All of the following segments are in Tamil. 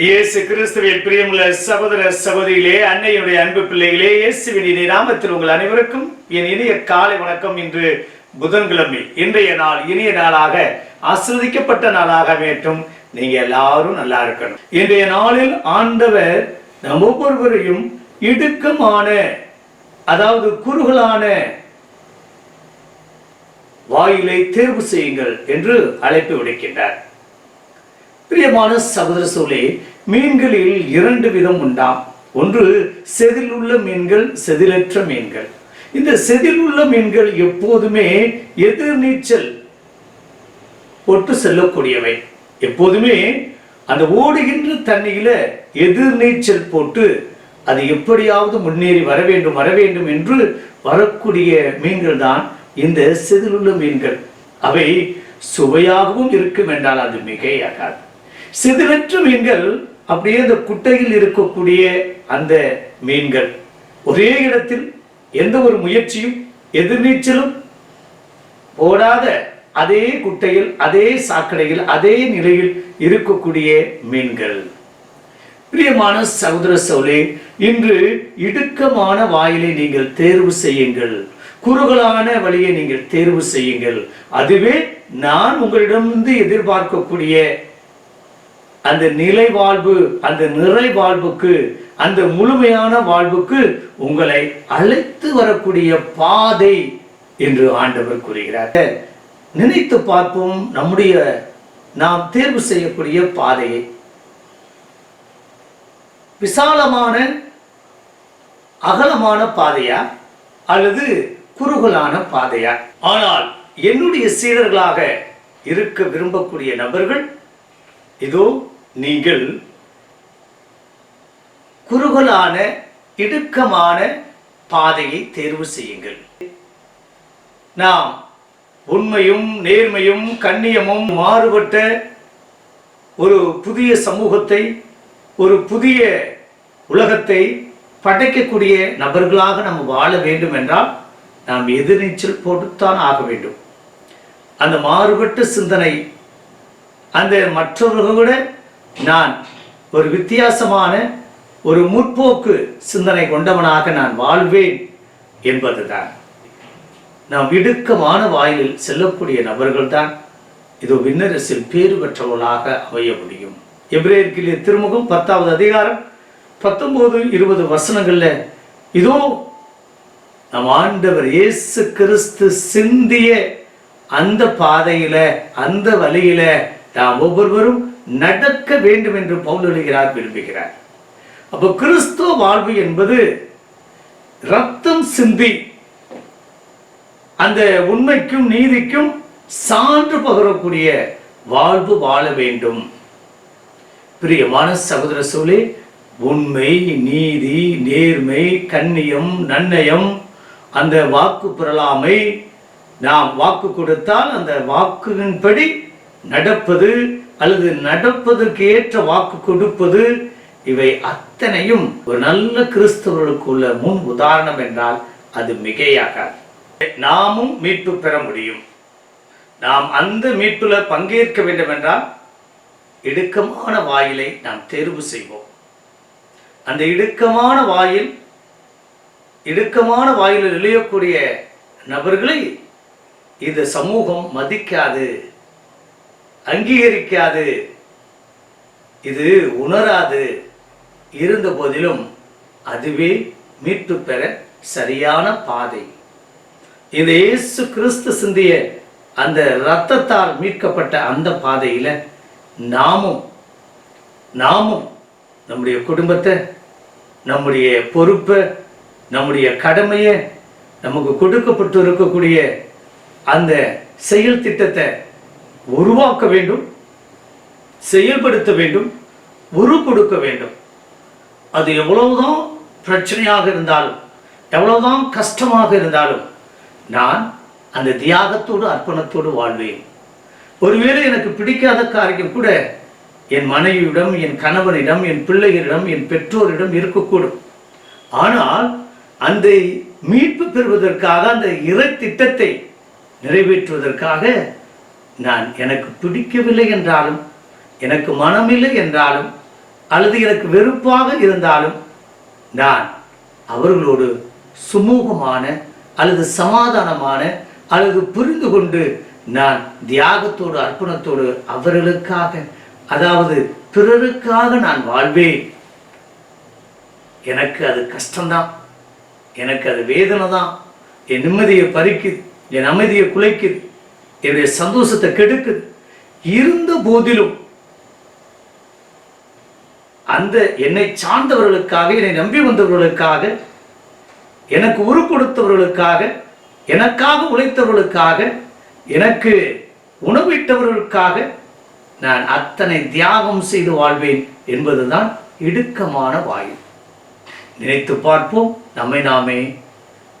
இயேசு கிறிஸ்துவின் பிரியமுள்ள சகோதர சகோதரிகளே, அன்னையுடைய அன்பு பிள்ளைகளே, இயேசுவின் இனிய நாமத்தில் உங்கள் அனைவருக்கும் என் இனிய காலை வணக்கம். இன்று புதன்கிழமை. இன்றைய நாள் இனிய நாளாக, ஆசீர்வதிக்கப்பட்ட நாளாக வேண்டும். நீங்க எல்லாரும் நல்லா இருக்கணும். இன்றைய நாளில் ஆண்டவர் நம் ஒவ்வொருவரையும் இடுக்கமான, அதாவது குறுகலான வாயிலை தேர்வு செய்யுங்கள் என்று அழைப்பு விடுக்கின்றார். பிரியமான சகோதர சோலே, மீன்களில் இரண்டு விதம் உண்டாம். ஒன்று செதில் உள்ள மீன்கள், செதிலற்ற மீன்கள். இந்த செதில் உள்ள மீன்கள் எப்போதுமே எதிர்நீச்சல் போட்டு செல்லக்கூடியவை. எப்போதுமே அந்த ஓடுகின்ற தண்ணியில எதிர்நீச்சல் போட்டு அது எப்படியாவது முன்னேறி வர வேண்டும் என்று வரக்கூடிய மீன்கள் தான் இந்த செதிலுள்ள மீன்கள். அவை சுவையாகவும் இருக்கும் என்றால் அது மிகையாகாது. செதிலற்ற மீன்கள் அப்படியே அந்த குட்டையில் இருக்கக்கூடிய அந்த மீன்கள் ஒரே இடத்தில் எந்த ஒரு முயற்சியும் எதிர்நீச்சலும் போடாத அதே குட்டையில், அதே சாக்கடையில், அதே நிலையில் இருக்கக்கூடிய மீன்கள். பிரியமான சகோதர சகோதரிகளே, இன்று இடுக்கமான வாயிலை நீங்கள் தேர்வு செய்யுங்கள். குறுகலான வழியை நீங்கள் தேர்வு செய்யுங்கள். அதுவே நான் உங்களிடமிருந்து எதிர்பார்க்கக்கூடிய அந்த நிலை வாழ்வு, அந்த நிறை வாழ்வுக்கு, அந்த முழுமையான வாழ்வுக்கு உங்களை அழைத்து வரக்கூடிய பாதை என்று ஆண்டவர் கூறுகிறார். நினைத்து பார்ப்போம், நாம் தேர்வு செய்யக்கூடிய பாதையை. விசாலமான அகலமான பாதையா அல்லது குறுகலான பாதையா? ஆனால் என்னுடைய சீடர்களாக இருக்க விரும்பக்கூடிய நபர்கள், இதோ நீங்கள் குறுகலான இடுக்கமான பாதையை தேர்வு செய்யுங்கள். நாம் உண்மையும் நேர்மையும் கண்ணியமும் மாறுபட்ட ஒரு புதிய சமூகத்தை, ஒரு புதிய உலகத்தை படைக்கக்கூடிய நபர்களாக நாம் வாழ வேண்டும் என்றால் நாம் எதிர்நீச்சல் போட்டுத்தான் ஆக வேண்டும். அந்த மாறுபட்ட சிந்தனை, அந்த மற்றவர்களோட நான் ஒரு வித்தியாசமான ஒரு முற்போக்கு சிந்தனை கொண்டவனாக நான் வாழ்வேன் என்பதுதான். நாம் இடுக்கமான வாயிலில் செல்லக்கூடிய நபர்கள் தான் இதோ விண்ணரசில் பேறு பெற்றவர்களாக அமைய முடியும். எபிரேயர் திருமுகம் 10வது அதிகாரம் 19-20 வசனங்கள்ல இதோ நம் ஆண்டவர் இயேசு கிறிஸ்து சிந்திய அந்த பாதையில, அந்த வழியில நாம் ஒவ்வொருவரும் நடக்க வேண்டும் என்று பவுல் விரும்புகிறார். அப்போ கிறிஸ்துவ வாழ்வு என்பது ரத்தம் சிந்தி அந்த உண்மைக்கும் நீதிக்கும் சான்று பகரக்கூடிய வாழ்வு வாழ வேண்டும். பிரியமான சகோதர சோலே, உண்மை, நீதி, நேர்மை, கண்ணியம், நன்னயம், அந்த வாக்கு பெறலாமை, நாம் வாக்கு கொடுத்தால் அந்த வாக்குகளின்படி நடப்பது அல்லது நடப்பதற்கு ஏற்ற வாக்கு கொடுப்பது, இவை அத்தனையும் ஒரு நல்ல கிறிஸ்தவர்களுக்குள்ள முன் உதாரணம் என்றால் அது மிகையாகாது. நாமும் மீட்பு பெற முடியும். நாம் அந்த மீட்புல பங்கேற்க வேண்டும் என்றால் இடுக்கமான வாயிலை நாம் தேர்வு செய்வோம். அந்த இடுக்கமான வாயிலில் நுழையக்கூடிய நபர்களை இந்த சமூகம் மதிக்காது, அங்கீகரிக்காது, இது உணராது. இருந்த போதிலும் அதுவே மீட்பு பெற சரியான பாதை. இந்த இயேசு கிறிஸ்து சிந்திய அந்த இரத்தத்தால் மீட்கப்பட்ட அந்த பாதையில நாமும் நம்முடைய குடும்பத்தை, நம்முடைய பொறுப்பை, நம்முடைய கடமையை, நமக்கு கொடுக்கப்பட்டு இருக்கக்கூடிய அந்த செயல் திட்டத்தை உருவாக்க வேண்டும், செயல்படுத்த வேண்டும், கொடுக்க வேண்டும். அது எவ்வளவுதான் பிரச்சனையாக இருந்தாலும், எவ்வளவுதான் கஷ்டமாக இருந்தாலும் நான் அந்த தியாகத்தோடு அர்ப்பணத்தோடு வாழ்வேன். ஒருவேளை எனக்கு பிடிக்காத காரியம் கூட என் மனைவியிடம், என் கணவனிடம், என் பிள்ளைகளிடம், என் பெற்றோரிடம் இருக்கக்கூடும். ஆனால் அந்த மீட்பு பெறுவதற்காக, அந்த இறை திட்டத்தை நிறைவேற்றுவதற்காக நான் எனக்கு பிடிக்கவில்லை என்றாலும், எனக்கு மனமில்லை என்றாலும், அல்லது எனக்கு வெறுப்பாக இருந்தாலும் நான் அவர்களோடு சுமூகமான அல்லது சமாதானமான அல்லது புரிந்து கொண்டு நான் தியாகத்தோடு அர்ப்பணத்தோடு அவர்களுக்காக, அதாவது பிறருக்காக நான் வாழ்வேன். எனக்கு அது கஷ்டம்தான், எனக்கு அது வேதனை தான், என் நிம்மதியை பறிக்குது, என் அமைதியை குலைக்குது, என்னுடைய சந்தோஷத்தை கெடுக்குது. இருந்த போதிலும் அந்த என்னை சார்ந்தவர்களுக்காக, என்னை நம்பி வந்தவர்களுக்காக, எனக்கு உரு கொடுத்தவர்களுக்காக, எனக்காக உழைத்தவர்களுக்காக, எனக்கு உணவிட்டவர்களுக்காக நான் அத்தனை தியாகம் செய்து வாழ்வேன் என்பதுதான் இடுக்கமான வாயில். நினைத்து பார்ப்போம்.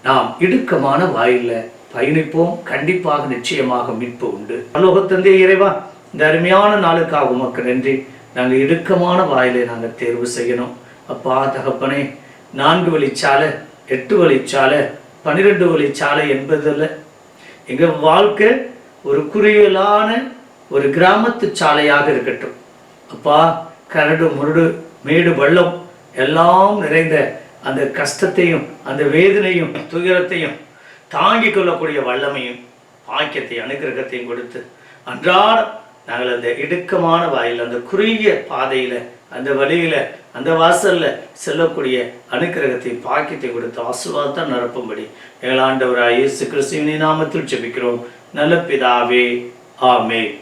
நாம் இடுக்கமான வாயில பயணிப்போம். கண்டிப்பாக நிச்சயமாக மீட்பு உண்டு. பரலோகத்தந்தை இறைவா, இந்த அருமையான நாளுக்காக உமக்கு நன்றி. நாங்கள் இடுக்கமான வாயிலை நாங்கள் தேர்வு செய்யணும். அப்பா தகப்பனே, 4 வழிச்சாலை, 8 வழிச்சாலை, 12 வழிச்சாலை என்பதில்லை. எங்கள் வாழ்க்கை ஒரு குறுகலான ஒரு கிராமத்து சாலையாக இருக்கட்டும். அப்பா, கரடு முரடு மேடு பள்ளம் எல்லாம் நிறைந்த அந்த கஷ்டத்தையும் அந்த வேதனையும் துயரத்தையும் தாங்கிக் கொள்ளக்கூடிய வல்லமையும் பாக்கியத்தை அனுக்கிரகத்தையும் கொடுத்து அன்றாடம் நாங்கள் அந்த இடுக்கமான வாயில், அந்த குறுகிய பாதையில, அந்த வழியில, அந்த வாசல்ல செல்லக்கூடிய அனுக்கிரகத்தை பாக்கியத்தை கொடுத்து ஆசீர்வாதத்தை நிரப்பும்படி எங்கள் ஆண்டவராய் இயேசு கிறிஸ்துவின் நாமத்தில் ஜெபிக்கிறோம் நல்ல பிதாவே. ஆமென்.